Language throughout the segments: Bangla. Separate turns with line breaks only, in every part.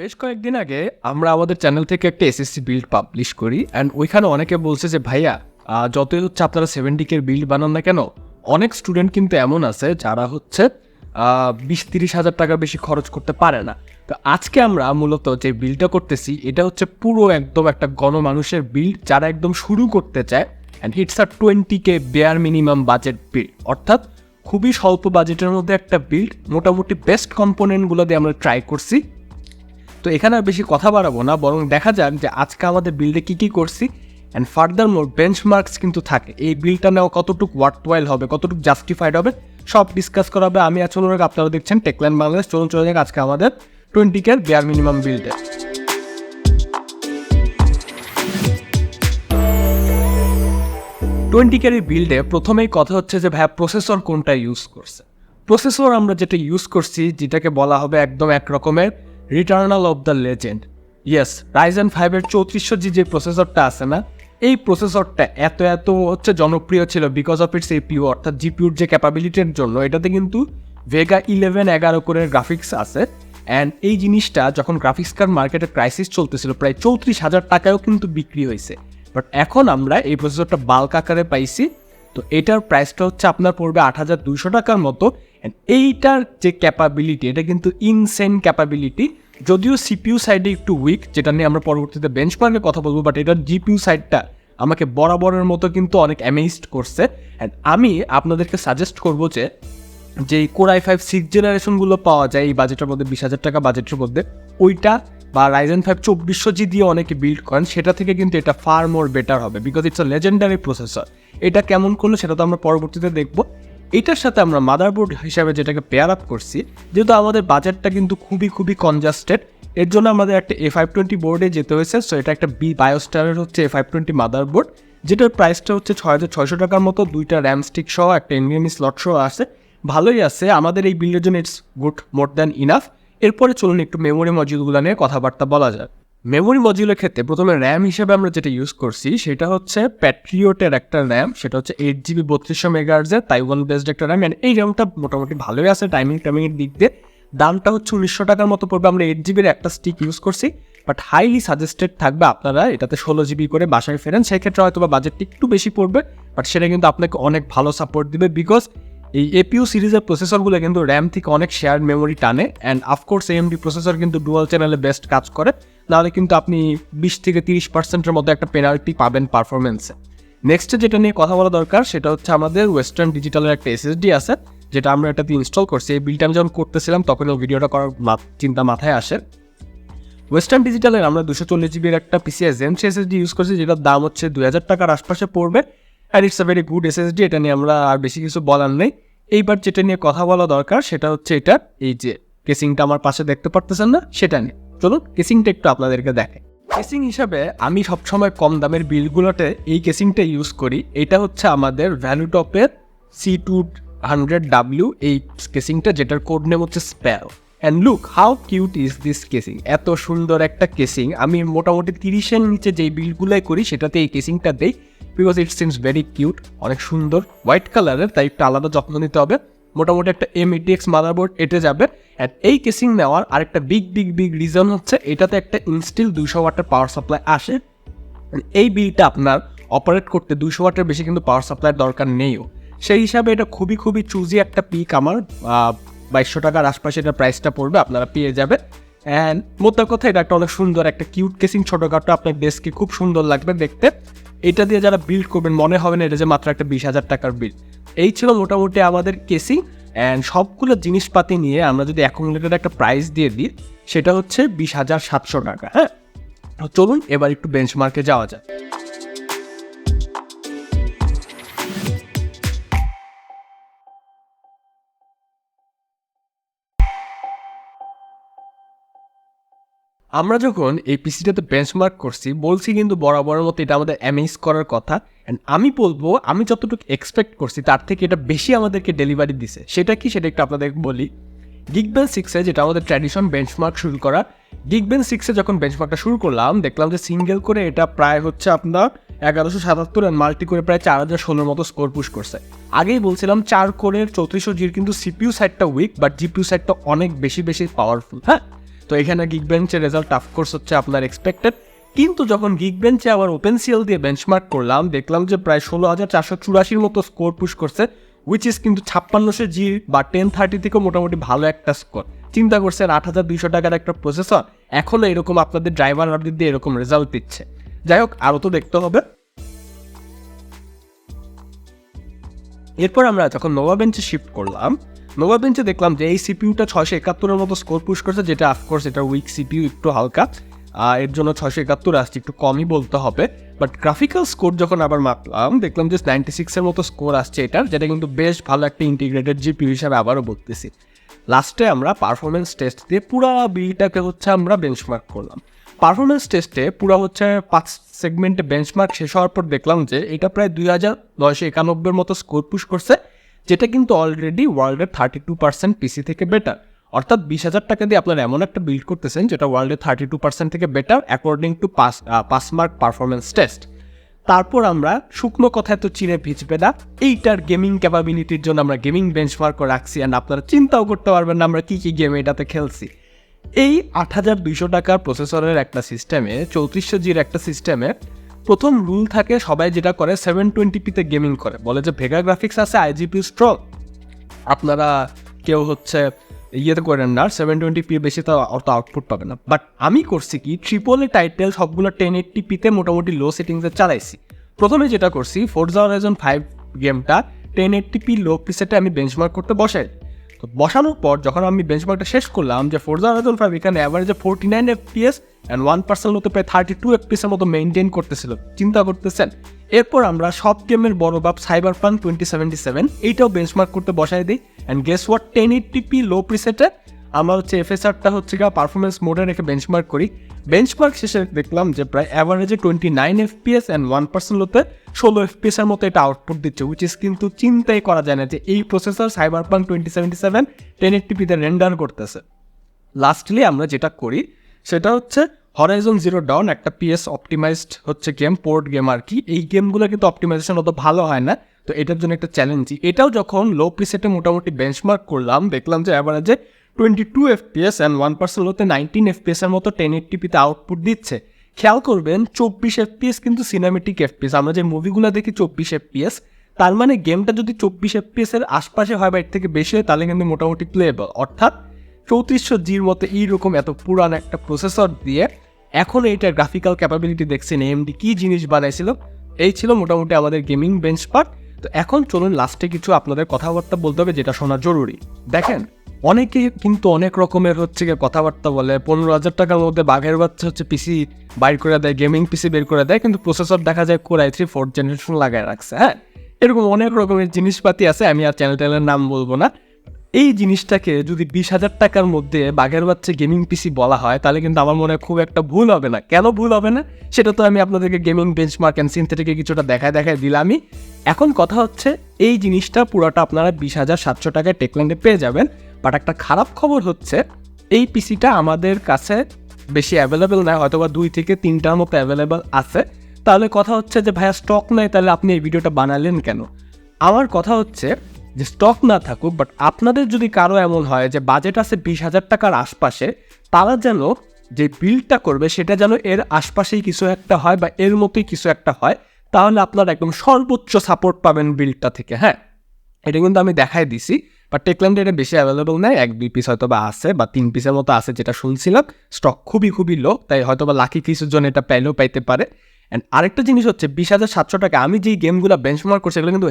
বেশ কয়েকদিন আগে আমরা আমাদের চ্যানেল থেকে একটা এসএসসি বিল্ড পাবলিশ করি অ্যান্ড ওইখানে অনেকে বলছে যে ভাইয়া যতই হচ্ছে আপনারা 70K বিল্ড বানান না কেন, অনেক স্টুডেন্ট কিন্তু এমন আছে যারা হচ্ছে 20-30 হাজার টাকা বেশি খরচ করতে পারে না। তো আজকে আমরা মূলত যে বিল্ডটা করতেছি এটা হচ্ছে পুরো একদম একটা গণমানুষের বিল্ড যারা একদম শুরু করতে চায় and it's a 20K bear minimum budget build, অর্থাৎ খুবই স্বল্প বাজেটের মধ্যে একটা বিল্ড। মোটামুটি বেস্ট কম্পোনেন্টগুলো দিয়ে আমরা ট্রাই করছি। তো এখানে আর বেশি কথা বাড়াবো না, বরং দেখা যাক যে আজকে আমাদের বিল্ডে কী করছি অ্যান্ড ফার্দার মোর বেঞ্চমার্কস কিন্তু থাকে। এই বিলটা নেওয়া কতটুকু ওয়ার্থওয়াইল হবে, কতটুকু জাস্টিফাইড হবে, সব ডিসকাস করা হবে। আমি আছি অনুরাগ, আপনারা দেখছেন টেকল্যান্ড বাংলাদেশ। চলুন চলে যাক আজকে আমাদের 20K বেয়ার মিনিমাম বিল্ডে। 20K বিল্ডে প্রথমেই কথা হচ্ছে যে ভাইয়া প্রসেসর কোনটা ইউজ করছে। প্রসেসর আমরা যেটা ইউজ করছি, যেটাকে বলা হবে একদম এক রকমের return of the legend. Yes, Ryzen 5-এর 3400G যে প্রসেসরটা আছে না, এই প্রসেসরটা এত হচ্ছে জনপ্রিয় ছিল বিকজ অফ ইটস এপিইউ, অর্থাৎ জিপিউর যে ক্যাপাবিলিটির জন্য। এটাতে কিন্তু ভেগা 11 করে গ্রাফিক্স আছে অ্যান্ড এই জিনিসটা যখন গ্রাফিক্স কার্ড মার্কেটে ক্রাইসিস চলতেছিল প্রায় 34,000 টাকায়ও কিন্তু বিক্রি হয়েছে। বাট এখন আমরা এই প্রসেসরটা বাল্ক আকারে পাইছি, তো এটার প্রাইসটা হচ্ছে আপনার পড়বে 8,200 টাকার মতো। অ্যান্ড এইটার যে ক্যাপাবিলিটি, এটা কিন্তু ইনসেন ক্যাপাবিলিটি। যদিও সিপিইউ সাইডে একটু উইক, যেটা নিয়ে আমরা পরবর্তীতে বেঞ্চমার্কে কথা বলবো, বাট এটার জিপিইউ সাইডটা আমাকে বরাবরের মতো কিন্তু অনেক অ্যামেজড করছে। অ্যান্ড আমি আপনাদেরকে সাজেস্ট করবো যে যেই Core i5 6th জেনারেশনগুলো পাওয়া যায় এই বাজেটের মধ্যে, 20,000 টাকা বাজেটের মধ্যে, ওইটা বা Ryzen 5 2400G দিয়ে অনেকে বিল্ড করেন, সেটা থেকে কিন্তু এটা ফার মোর বেটার হবে because it's a legendary processor. এটা কেমন করলো সেটা তো আমরা পরবর্তীতে দেখবো। এটার সাথে আমরা মাদারবোর্ড হিসাবে যেটাকে পেয়ার আপ করছি, যেহেতু আমাদের বাজেটটা কিন্তু খুবই কনজাস্টেড, এর জন্য আমাদের একটা A520 বোর্ডে যেতে হয়েছে। সো এটা একটা বায়োস্টারের হচ্ছে A520 মাদারবোর্ড, যেটার প্রাইসটা হচ্ছে 6,600 টাকার মতো। 2টা র্যাম স্টিক সহ একটা NVMe স্লট সহ আছে, ভালোই আছে আমাদের এই বিল্ডের জন্য। It's good, more than enough. এরপরে চলুন একটু মেমোরি মডিউলগুলো নিয়ে কথাবার্তা বলা যায়। মেমোরি মডিউলের ক্ষেত্রে প্রথমে র্যাম হিসেবে আমরা যেটা ইউজ করছি সেটা হচ্ছে প্যাট্রিয়টের একটা র্যাম, সেটা হচ্ছে 8GB 3200 মেগাহার্জের তাইওয়ান বেসড একটা র্যাম। অ্যান্ড এই র্যামটা মোটামুটি ভালোই আছে টাইমিংয়ের দিক দিয়ে। দামটা হচ্ছে 1900 টাকার মতো পড়বে। আমরা 8GBর একটা স্টিক ইউজ করছি, বাট হাইলি সাজেস্টেড থাকবে আপনারা এটাতে 16GB করে বাসায় ফেরেন, সেক্ষেত্রে হয়তো বা বাজেটটা একটু বেশি পড়বে, বাট সেটা কিন্তু আপনাকে অনেক ভালো সাপোর্ট দিবে বিকজ এই এপিইউ সিরিজের প্রসেসরগুলো কিন্তু র্যাম থেকে অনেক শেয়ার মেমোরি টানে। অ্যান্ড অফকোর্স AMD প্রসেসর কিন্তু ডুয়াল চ্যানেলে বেস্ট কাজ করে, নাহলে কিন্তু আপনি 20-30% মতো একটা পেনাল্টি পাবেন পারফরমেন্সে। নেক্সটে যেটা নিয়ে কথা বলা দরকার সেটা হচ্ছে আমাদের ওয়েস্টার্ন ডিজিটালের একটা SSD আছে, যেটা আমরা এটাতে ইনস্টল করছি। এই বিলটা আমি যখন করতেছিলাম তখন ওই ভিডিওটা করার চিন্তা মাথায় আসে। ওয়েস্টার্ন ডিজিটালের আমরা 240GBর একটা PCI Gen 3 SSD ইউজ করছি, যেটার দাম হচ্ছে 2,000 টাকার আশপাশে পড়বে। And it's a very good SSD, এটা নিয়ে আমরা আর বেশি কিছু বলার নেই। এইবার যেটা নিয়ে কথা বলা দরকার সেটা হচ্ছে এটা, এই যে কেসিংটা আমার পাশে দেখতে পারতেছেন না, সেটা নিয়ে চলুন কেসিংটা একটু আপনাদেরকে দেখে। কেসিং হিসাবে আমি সবসময় কম দামের বিলগুলোতে এই কেসিংটা ইউজ করি। এটা হচ্ছে আমাদের ভ্যালুটপের C200W এই কেসিংটা, যেটার কোড নেম হচ্ছে Sparrow. And look how cute is this casing. এত সুন্দর একটা কেসিং। আমি মোটামুটি 30-এর নিচে যেই বিলগুলোই করি সেটাতে এই কেসিংটা দেই because it seems very cute, অনেক সুন্দর, হোয়াইট কালারের, তাই একটু আলাদা যত্ন নিতে হবে। মোটামুটি একটা M80X মাদারবোর্ড এটে যাবে। অ্যান্ড এই কেসিং নেওয়ার আরেকটা বিগ রিজন হচ্ছে এটাতে একটা ইনস্টিল 200 ওয়াটের পাওয়ার সাপ্লাই আসে। এই বিলটা আপনার অপারেট করতে 200 ওয়াটের বেশি কিন্তু পাওয়ার সাপ্লাইয়ের দরকার নেইও। সেই হিসাবে এটা খুবই চুজি একটা পিক। আমার 2200 টাকার আশপাশে এটা প্রাইসটা পড়বে, আপনারা পেয়ে যাবে। অ্যান্ড মোদ্দা কথা এটা একটা অনেক সুন্দর একটা কিউট কেসিং, ছোটোখাটো আপনার ডেস্কে খুব সুন্দর লাগবে দেখতে। এটা দিয়ে যারা বিল্ড করবেন মনে হবে না এটা যে মাত্র একটা 20,000 টাকার বিল। এই ছিল মোটামুটি আমাদের কেসিং। অ্যান্ড সবগুলো জিনিসপাতি নিয়ে আমরা যদি অ্যাকুমুলেটেড একটা প্রাইস দিয়ে দিই সেটা হচ্ছে 20,700 টাকা। হ্যাঁ, চলুন এবার একটু বেঞ্চমার্কে যাওয়া যায়। আমরা যখন এই পিসিটাতে বেঞ্চমার্ক করছি বলছি কিন্তু বরাবরের মতো এটা আমাদের অ্যামেজ করার কথা। অ্যান্ড আমি বলবো আমি যতটুকু এক্সপেক্ট করছি তার থেকে এটা বেশি আমাদেরকে ডেলিভারি দিছে। সেটা কি, সেটা একটু আপনাদের বলি। Geekbench 6-এ যেটা আমাদের ট্র্যাডিশন বেঞ্চমার্ক শুরু করা, Geekbench 6-এ যখন বেঞ্চমার্কটা শুরু করলাম দেখলাম যে সিঙ্গেল করে এটা প্রায় হচ্ছে আপনার 1177 অ্যান্ড মাল্টি করে প্রায় 4016 মতো স্কোর পুশ করছে। আগেই বলছিলাম 4 কোরের 3400G কিন্তু সিপিইউ সাইডটা উইক, বাট জিপিইউ সাইডটা অনেক বেশি পাওয়ারফুল। হ্যাঁ, তো এখানে গিগবেঞ্চের রেজাল্ট অফকোর্স হচ্ছে আপনার এক্সপেক্টেড। কিন্তু যখন গিগবেঞ্চে আবার ওপেনসিএল দিয়ে বেঞ্চমার্ক করলাম, দেখলাম যে প্রায় 16,484 মতো স্কোর পুশ করছে, উইচ ইজ কিন্তু 5600G বা 1030 থেকেও মোটামুটি ভালো একটা স্কোর। চিন্তা করছেন 8,200 টাকার একটা প্রসেসর এখনও এরকম আপনাদের ড্রাইভার আপডেট দিয়ে এরকম রেজাল্ট দিচ্ছে। যাই হোক, আরও তো দেখতে হবে। এরপর আমরা যখন নোভা বেঞ্চে শিফট করলাম, নোভা বেঞ্চে দেখলাম যে এই সিপিইউটা 671 মতো স্কোর পুশ করছে, যেটা অফকোর্স এটা উইক সিপিইউ, একটু হালকা, এর জন্য 671 আসছে, একটু কমই বলতে হবে। বাট গ্রাফিক্যাল স্কোর যখন আবার মাপলাম, দেখলাম যে 96 মতো স্কোর আসছে এটার, যেটা কিন্তু বেশ ভালো একটা ইন্টিগ্রেটেড জিপিইউ হিসাবে আবারও বলতেছি। লাস্টে আমরা পারফরমেন্স টেস্ট দিয়ে পুরো বিলটাকে হচ্ছে আমরা বেঞ্চমার্ক করলাম। পারফরমেন্স টেস্টে পুরো হচ্ছে 5 সেগমেন্টে বেঞ্চমার্ক শেষ হওয়ার পর দেখলাম যে এটা প্রায় 2991 মতো স্কোর পুশ করছে, যেটা কিন্তু অলরেডি ওয়ার্ল্ডের 32% পিসি থেকে বেটার। অর্থাৎ 20,000 টাকা দিয়ে আপনারা এমন একটা বিল্ড করতেছেন যেটা ওয়ার্ল্ডের 32% থেকে better according to pass mark performance test. তারপর আমরা শুকনো কথায় তো চিনে ভিজবে না, এইটার গেমিং ক্যাপাবিলিটির জন্য আমরা গেমিং বেঞ্চমার্কও রাখছি, অ্যান্ড আপনারা চিন্তাও করতে পারবেন না আমরা কী কী গেম এটাতে খেলছি। এই 8,200 টাকার প্রসেসরের একটা সিস্টেমে, 3400Gর একটা সিস্টেমে প্রথম রুল থাকে, সবাই যেটা করে 720pতে গেমিং করে, বলে যে ভেগা গ্রাফিক্স আছে, আইজিপি স্ট্রং, আপনারা কেউ হচ্ছে ইয়েতে করেন না, 720p বেশি তো অত আউটপুট পাবে না। বাট আমি করছি কি, ট্রিপলে টাইটেল সবগুলো 1080pতে মোটামুটি লো সেটিংসে চালাইছি। প্রথমে যেটা করছি, ফোরজা হরাইজন 5 গেমটা 1080p লো প্রিসেটে আমি বেঞ্চমার্ক করতে বসাই। তো বসানোর পর যখন আমি বেঞ্চমার্কটা শেষ করলাম যে ফোরজা হরাইজন 5 এখানে অ্যাভারেজে 49 FPS অ্যান্ড 1% হতে প্রায় 32 FPS মতো মেনটেন করতেছিল, চিন্তা করতেছেন। এরপর আমরা সব গেমের বড় বাপ সাইবারপাঙ্ক 2077 এইটাও বেঞ্চমার্ক করতে বসাই দিই, অ্যান্ড গেস হোয়াট, 1080p লো প্রিসেটে আমরা হচ্ছে এফএসআরটা হচ্ছে পারফরমেন্স মোডে রেখে বেঞ্চমার্ক করি। বেঞ্চমার্ক শেষে দেখলাম যে প্রায় অ্যাভারেজে 29 FPS অ্যান্ড 1% হতে 16 FPS এর মতো এটা আউটপুট দিচ্ছে, উইচ ইজ কিন্তু চিন্তাই করা যায় না যে এই প্রসেসর সাইবারপাঙ্ক 2077 1080pতে রেন্ডার করতেছে। লাস্টলি আমরা যেটা করি সেটা হচ্ছে হরাইজন জিরো ডাউন, একটা পিএস অপটিমাইজড হচ্ছে গেম, পোর্ট গেম আর কি। এই গেমগুলো কিন্তু অপটিমাইজেশন অত ভালো হয় না, তো এটার জন্য একটা চ্যালেঞ্জই। এটাও যখন লো প্রিসেটে মোটামুটি বেঞ্চমার্ক করলাম, দেখলাম যে অ্যাভারেজে 22 FPS অ্যান্ড 1% হতে 19 FPS এর মতো 1080pতে আউটপুট দিচ্ছে। খেয়াল করবেন 24 FPS কিন্তু সিনেমেটিক FPS, আমরা যে মুভিগুলো দেখি 24 FPS, তার মানে গেমটা যদি 24 FPS এর আশপাশে হয় বা এর থেকে বেশি হয় তাহলে কিন্তু মোটামুটি প্লেয়েবল। অর্থাৎ 3400Gর মতো এইরকম এত পুরান একটা প্রসেসর দিয়ে এখন এইটার গ্রাফিক্যাল ক্যাপাবিলিটি দেখছেন AMD কী জিনিস বানাইছিল। এই ছিল মোটামুটি আমাদের গেমিং বেঞ্চমার্ক। তো এখন চলুন লাস্টে কিছু আপনাদের কথাবার্তা বলতে হবে যেটা শোনা জরুরি। দেখেন, অনেকে কিন্তু অনেক রকমের হচ্ছে কথাবার্তা বলে, 15,000 টাকার মধ্যে বাঘের বাচ্চা হচ্ছে পিসি বাইর করে দেয়, গেমিং পিসি বের করে দেয়, কিন্তু প্রসেসর দেখা যায় Core i3 4th জেনারেশন লাগায় রাখছে। হ্যাঁ, এরকম অনেক রকমের জিনিসপাতি আছে, আমি আর চ্যানেলের নাম বলবো না। এই জিনিসটাকে যদি 20,000 টাকার মধ্যে বাঘের বাচ্চা গেমিং পিসি বলা হয় তাহলে কিন্তু আমার মনে হয় খুব একটা ভুল হবে না। কেন ভুল হবে না সেটা তো আমি আপনাদেরকে গেমিং বেঞ্চমার্ক অ্যান্ড সিনথেটিকে কিছুটা দেখায় দিলামই। এখন কথা হচ্ছে এই জিনিসটা পুরোটা আপনারা 20,700 টাকায় টেকল্যান্ডে পেয়ে যাবেন। বাট একটা খারাপ খবর হচ্ছে এই পিসিটা আমাদের কাছে বেশি অ্যাভেলেবেল নয়, হয়তো বা 2 থেকে 3টার মতো অ্যাভেলেবেল আছে। তাহলে কথা হচ্ছে যে ভাইয়া স্টক নেই, তাহলে আপনি এই ভিডিওটা বানালেন কেন? আমার কথা হচ্ছে যে স্টক না থাকুক, বাট আপনাদের যদি কারো এমন হয় যে বাজেট আছে 20,000 টাকার আশপাশে, তারা যেন যে বিল্ডটা করবে সেটা যেন এর আশপাশেই কিছু একটা হয় বা এর মতোই কিছু একটা হয়, তাহলে আপনারা একদম সর্বোচ্চ সাপোর্ট পাবেন বিল্ডটা থেকে। হ্যাঁ, এটা কিন্তু আমি দেখাই দিছি, বাট টেকল্যান্ডে এটা বেশি অ্যাভেলেবল নেই, 1-2 পিস হয়তো বা আছে বা 3 পিসের মতো আছে যেটা শুনছিলাম। স্টক খুবই লো, তাই হয়তো বা লাকি কিছুর জন্য এটা পাইলেও পাইতে পারে। অ্যান্ড আরেকটা জিনিস হচ্ছে 20,700 টাকা আমি যেই গেমগুলো বেঞ্চমার্ক করছি এগুলো কিন্তু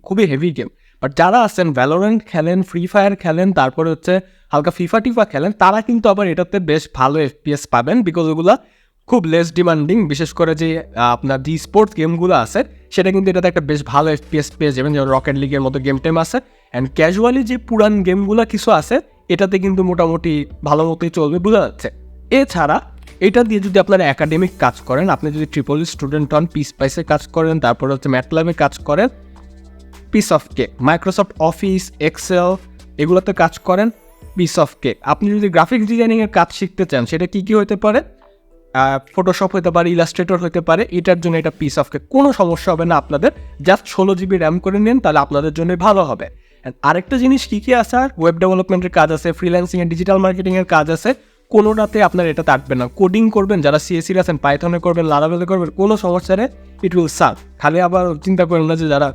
খুবই হেভি গেম। বাট যারা আছেন ভ্যালোরেন্ট খেলেন, ফ্রি ফায়ার খেলেন, তারপরে হচ্ছে হালকা ফিফা টিফা খেলেন, তারা কিন্তু আবার এটাতে বেশ ভালো FPS পাবেন, বিকজ ওগুলো খুব লেস ডিমান্ডিং। বিশেষ করে যে আপনার যে স্পোর্টস গেমগুলো আছে সেটা কিন্তু এটাতে একটা বেশ ভালো FPS পেয়ে যাবেন, যেমন রকেট লিগের মতো গেম টেম আছে। অ্যান্ড ক্যাজুয়ালি যে পুরান গেমগুলো কিছু আছে এটাতে কিন্তু মোটামুটি ভালো মতোই চলবে, বোঝা যাচ্ছে। এছাড়া এটা দিয়ে যদি আপনারা একাডেমিক কাজ করেন, আপনি যদি ট্রিপল স্টুডেন্ট হন, পিসপাইসে কাজ করেন, তারপরে হচ্ছে ম্যাটল্যাবে কাজ করেন, piece of cake. Microsoft Office, Excel এগুলোতে কাজ করেন, পিস অফ কেক। আপনি যদি গ্রাফিক্স ডিজাইনিংয়ের কাজ শিখতে চান, সেটা কী হতে পারে, ফটোশপ হতে পারে, ইলাস্ট্রেটর হতে পারে, এটার জন্য এটা পিস অফ কেক, কোনো সমস্যা হবে না আপনাদের। জাস্ট 16 GB র্যাম করে নেন, তাহলে আপনাদের জন্যই ভালো হবে। আরেকটা জিনিস কী আছে, আর ওয়েব ডেভেলপমেন্টের কাজ আছে, ফ্রিল্যান্সিংয়ের, ডিজিটাল মার্কেটিংয়ের কাজ আছে, কোনোটাতে আপনার এটা থাকবে না। কোডিং করবেন, যারা সিএসসি আছেন, পাইথনে করবেন, লারাভেলে করবেন, কোনো সমস্যা নেই, ইট উইল সার্ভ। খালি আবার চিন্তা করেন না যে যারা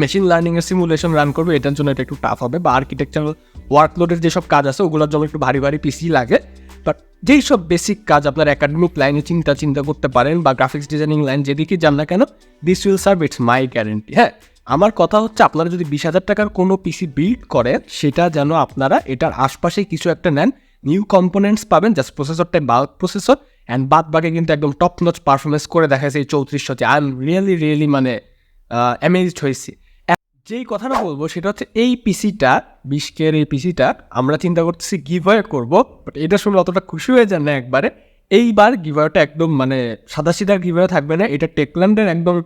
মেশিন লার্নিংয়ের সিমুলেশন রান করবে এটার জন্য এটা একটু টাফ হবে, বা আর্কিটেকচারাল ওয়ার্কলোডের যেসব কাজ আছে ওগুলোর জন্য একটু ভারী ভারী পিসি লাগে। বাট যেই সব বেসিক কাজ আপনার একাডেমিক লাইনে চিন্তা করতে পারেন, বা গ্রাফিক্স ডিজাইনিং লাইন যেদিকে যান না কেন, this will serve, it's my guarantee. হ্যাঁ, আমার কথা হচ্ছে আপনারা যদি 20,000 টাকার কোনো পিসি বিল্ড করেন, সেটা যেন আপনারা এটার আশপাশে কিছু একটা নেন, নিউ কম্পোনেন্টস পাবেন, জাস্ট প্রসেসরটাই বাল্ক প্রসেসর, অ্যান্ড বাদ বাকি কিন্তু একদম টপ নচ পারফরমেন্স করে দেখাচ্ছে এই 3400-তে। আই এম রিয়েলি মানে অ্যামেজড হয়েছি। যেই কথাটা বলবো সেটা হচ্ছে এই পিসিটা 20K এই পিসিটা আমরা চিন্তা করতেছি গিভওয়ে করবো, বাট এটা শুনে অতটা খুশি হয়ে যান না একবারে। এইবার গিভওয়েটা একদম মানে সাদাসিধা গিভওয়ে থাকবে না, এটা টেকল্যান্ডের একদম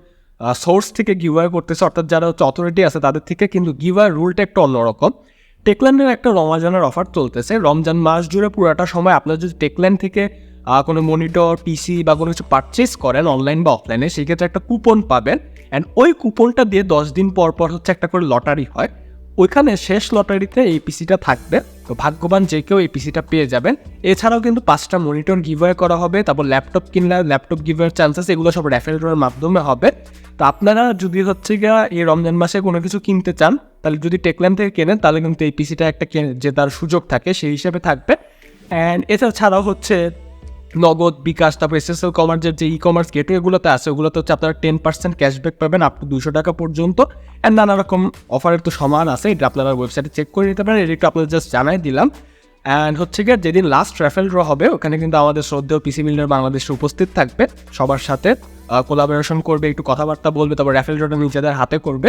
সোর্স থেকে গিভওয়ে করতেছে, অর্থাৎ যারা হচ্ছে অথরিটি আছে তাদের থেকে, কিন্তু গিভওয়ে রুলটা একটু অন্যরকম। টেকল্যান্ডের একটা রমজানের অফার চলতেছে, রমজান মাস জুড়ে পুরোটা সময় আপনারা যদি টেকল্যান্ড থেকে কোনো মনিটর, পিসি বা কোনো কিছু পারচেস করেন অনলাইন বা অফলাইনে, সেক্ষেত্রে একটা কুপন পাবেন, অ্যান্ড ওই কুপনটা দিয়ে 10 দিন পর হচ্ছে একটা করে লটারি হয়, ওইখানে শেষ লটারিতে এই পিসিটা থাকবে। তো ভাগ্যবান যে কেউ এই পিসিটা পেয়ে যাবেন। এছাড়াও কিন্তু 5টা মনিটর গিভওয়ে করা হবে, তারপর ল্যাপটপ কিনলে ল্যাপটপ গিভওয়ের চান্সেস, এগুলো সব র্যাফেল ড্রয়ের মাধ্যমে হবে। তো আপনারা যদি হচ্ছে গিয়ে এই রমজান মাসে কোনো কিছু কিনতে চান, তাহলে যদি টেকল্যান্ড থেকে কেনেন, তাহলে কিন্তু এই পিসিটা একটা জেতার সুযোগ থাকে, সেই হিসেবে থাকবে। অ্যান্ড এছাড়াও হচ্ছে নগদ, বিকাশ, তারপর এসএসএল কমার্সের যে ই কমার্স গেটওয়েগুলোতে আছে, ওগুলোতে হচ্ছে আপনারা 10% ক্যাশব্যাক পাবেন আপ টু 200 টাকা পর্যন্ত। অ্যান্ড নানা রকম অফারের তো সমান আছে, এটা আপনারা ওয়েবসাইটে চেক করে নিতে পারেন, এটা একটু আপনাদের জাস্ট জানাই দিলাম। অ্যান্ড হচ্ছে গিয়ে যেদিন লাস্ট র্যাফেল ড্র হবে, ওখানে কিন্তু আমাদের শ্রদ্ধেয় পিসি বিল্ডার বাংলাদেশে উপস্থিত থাকবে, সবার সাথে কোলাবোরেশন করবে, একটু কথাবার্তা বলবে, তারপর র্যাফেল ড্রটা নিজেদের হাতে করবে।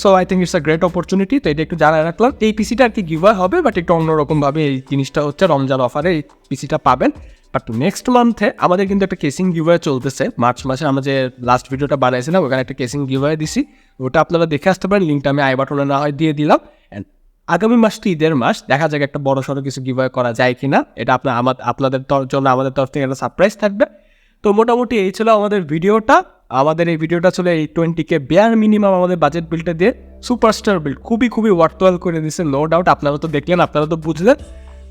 So I think it's a great opportunity. তো এটা একটু জানাই রাখলাম। এই পিসিটা আর কি গিভওয়ে হবে, বাট একটু অন্যরকমভাবে এই জিনিসটা হচ্ছে রমজান অফারে এই পিসিটা পাবেন। বাট নেক্সট মান্থে আমাদের কিন্তু একটা কেসিং গিভওয়ে চলতেছে, মার্চ মাসে আমরা যে লাস্ট ভিডিওটা বানাইছিলাম ওখানে একটা কেসিং গিভওয়ে দিছি, ওটা আপনারা দেখে আসতে পারেন, লিঙ্কটা আমি আই বাটনে না হয় দিয়ে দিলাম। অ্যান্ড আগামী মাসটি ঈদের মাস, দেখা যাক একটা বড় সড়ো কিছু গিভওয়ে করা যায় কিনা, এটা আপনাদের জন্য আমাদের তরফ থেকে একটা সারপ্রাইজ থাকবে। তো মোটামুটি এই ছিল আমাদের ভিডিওটা। আমাদের এই ভিডিওটা ছিল এই 20K বেয়ার মিনিমাম আমাদের বাজেট বিল্ডটা দিয়ে সুপারস্টার বিল্ড, খুবই ওয়ার্থওয়াল করে দিয়েছে, নো ডাউট। আপনারা তো দেখলেন, আপনারা তো বুঝলেন।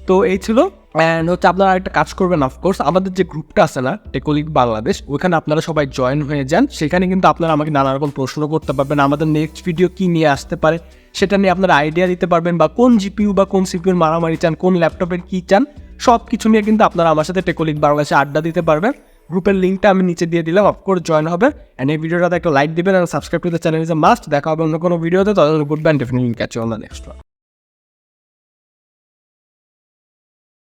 তো এই ছিল। অ্যান্ড হচ্ছে আপনারা একটা কাজ করবেন, অফকোর্স আমাদের যে গ্রুপটা আছে না, টেকলিক বাংলাদেশ, ওইখানে আপনারা সবাই জয়েন হয়ে যান। সেখানে কিন্তু আপনারা আমাকে নানা রকম প্রশ্ন করতে পারবেন, আমাদের নেক্সট ভিডিও কী নিয়ে আসতে পারে সেটা নিয়ে আপনারা আইডিয়া দিতে পারবেন, বা কোন জিপিইউ বা কোন সিপিইউর মারামারি চান, কোন ল্যাপটপের কী চান, সব কিছু নিয়ে কিন্তু আপনারা আমার সাথে টেকলিক বাংলাদেশে আড্ডা দিতে পারবেন। গ্রুপের লিঙ্কটা আমি নিচে দিয়ে দিলাম, অফকোর্স জয়েন হবে। অ্যান্ড এই ভিডিওটাতে একটা লাইক দিবেন, আর subscribe to the channel is a must. দেখা হবে অন্য কোনো ভিডিওতে, তাহলে goodbye, definitely catch you on the next one.